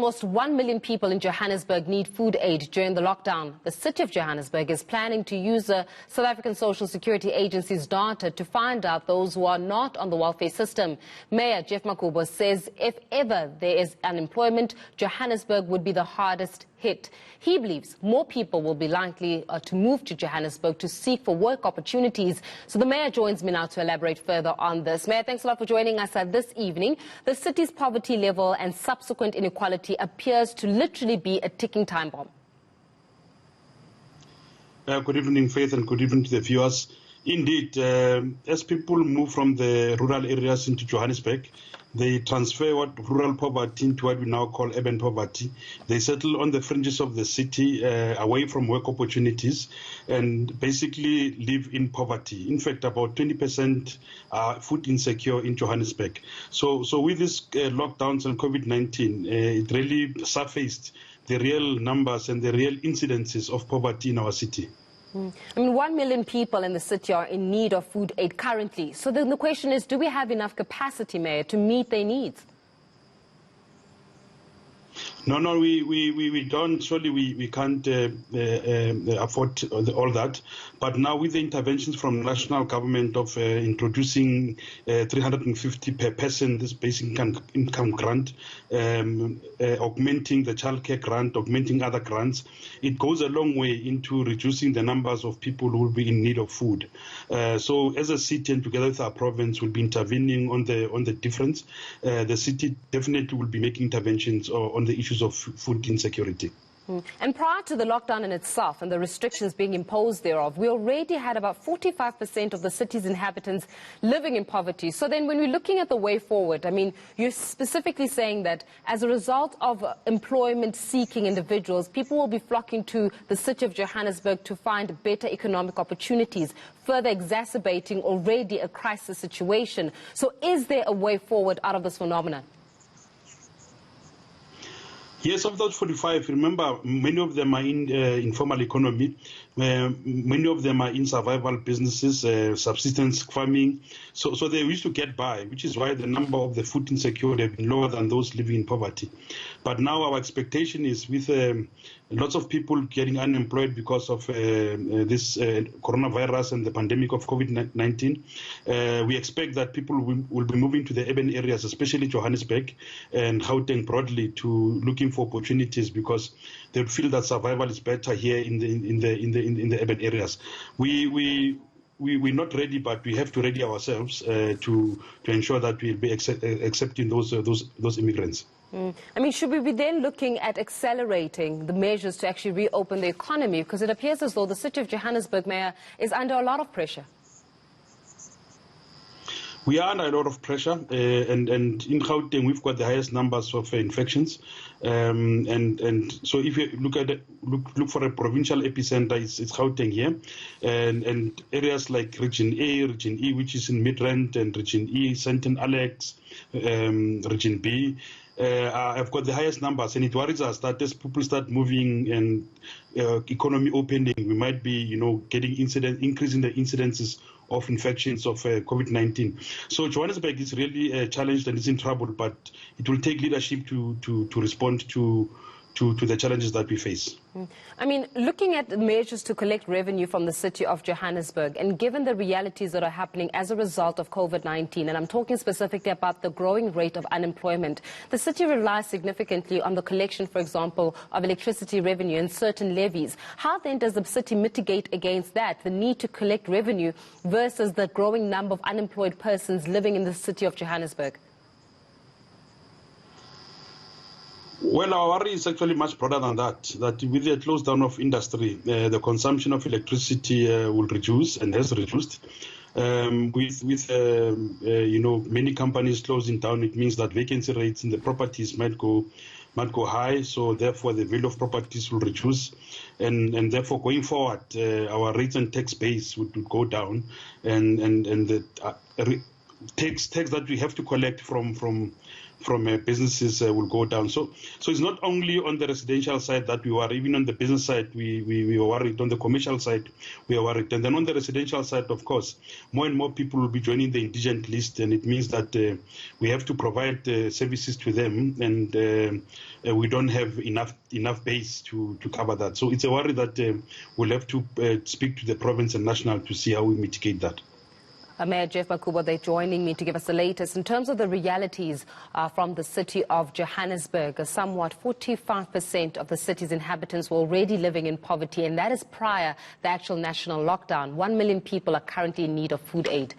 Almost 1 million people in Johannesburg need food aid during the lockdown. The City of Johannesburg is planning to use the South African Social Security Agency's data to find out those who are not on the welfare system. Mayor Jeff Makubo says if ever there is unemployment, Johannesburg would be the hardest hit. He believes more people will be likely to move to Johannesburg to seek for work opportunities. So the mayor joins me now to elaborate further on this. Mayor, thanks a lot for joining us this evening. The city's poverty level and subsequent inequality appears to literally be a ticking time bomb. Good evening, Faith, and good evening to the viewers. Indeed, as people move from the rural areas into Johannesburg, they transfer rural poverty into what we now call urban poverty. They settle on the fringes of the city, away from work opportunities, and basically live in poverty. In fact, about 20% are food insecure in Johannesburg. So with these lockdowns and COVID-19, it really surfaced the real numbers and the real incidences of poverty in our city. I mean, 1 million people in the city are in need of food aid currently. So then the question is, do we have enough capacity, Mayor, to meet their needs? No, we don't. Surely we can't afford all that. But now with the interventions from national government of introducing 350 per person, this basic income grant, augmenting the childcare grant, augmenting other grants, it goes a long way into reducing the numbers of people who will be in need of food. So as a city and together with our province, we'll be intervening on the difference. The city definitely will be making interventions on the issues of food insecurity. And prior to the lockdown in itself and the restrictions being imposed thereof, we already had about 45% of the city's inhabitants living in poverty. So then when we're looking at the way forward, I mean, you're specifically saying that as a result of employment-seeking individuals, people will be flocking to the city of Johannesburg to find better economic opportunities, further exacerbating already a crisis situation. So is there a way forward out of this phenomenon? Yes, of those 45, remember, many of them are in informal economy. Many of them are in survival businesses, subsistence farming. So they used to get by, which is why the number of the food insecure have been lower than those living in poverty. But now our expectation is with lots of people getting unemployed because of this coronavirus and the pandemic of COVID-19, we expect that people will be moving to the urban areas, especially Johannesburg and Gauteng broadly, to looking for opportunities because they feel that survival is better here in the urban areas. We're not ready, but we have to ready ourselves to ensure that we'll be accepting those immigrants. I mean, should we be then looking at accelerating the measures to actually reopen the economy? Because it appears as though the City of Johannesburg, Mayor, is under a lot of pressure. We are under a lot of pressure, and in Gauteng we've got the highest numbers of infections, and so if you look for a provincial epicenter, it's Gauteng here, and areas like Region A, Region E, which is in Midrand, and Region E, Sandton, Alex, Region B. I've got the highest numbers, and it worries us that as people start moving and economy opening, we might be, getting increasing the incidences of infections of COVID-19. So Johannesburg is really challenged and is in trouble, but it will take leadership to respond to the challenges that we face. I mean, looking at the measures to collect revenue from the City of Johannesburg, and given the realities that are happening as a result of COVID-19, and I'm talking specifically about the growing rate of unemployment, the city relies significantly on the collection, for example, of electricity revenue and certain levies. How then does the city mitigate against that, the need to collect revenue versus the growing number of unemployed persons living in the City of Johannesburg? Well, our worry is actually much broader than that, that with the close down of industry, the consumption of electricity will reduce and has reduced. With many companies closing down, it means that vacancy rates in the properties might go high, so therefore the value of properties will reduce, and therefore going forward, our rates and tax base would go down, and the tax that we have to collect from businesses will go down. So it's not only on the residential side that we worry. Even on the business side, we are worried. On the commercial side, we are worried. And then on the residential side, of course, more and more people will be joining the indigent list, and it means that we have to provide services to them, and we don't have enough base to cover that. So it's a worry that we'll have to speak to the province and national to see how we mitigate that. Mayor Jeff Makuba, they're joining me to give us the latest. In terms of the realities from the city of Johannesburg, somewhat 45% of the city's inhabitants were already living in poverty, and that is prior to the actual national lockdown. 1 million people are currently in need of food aid.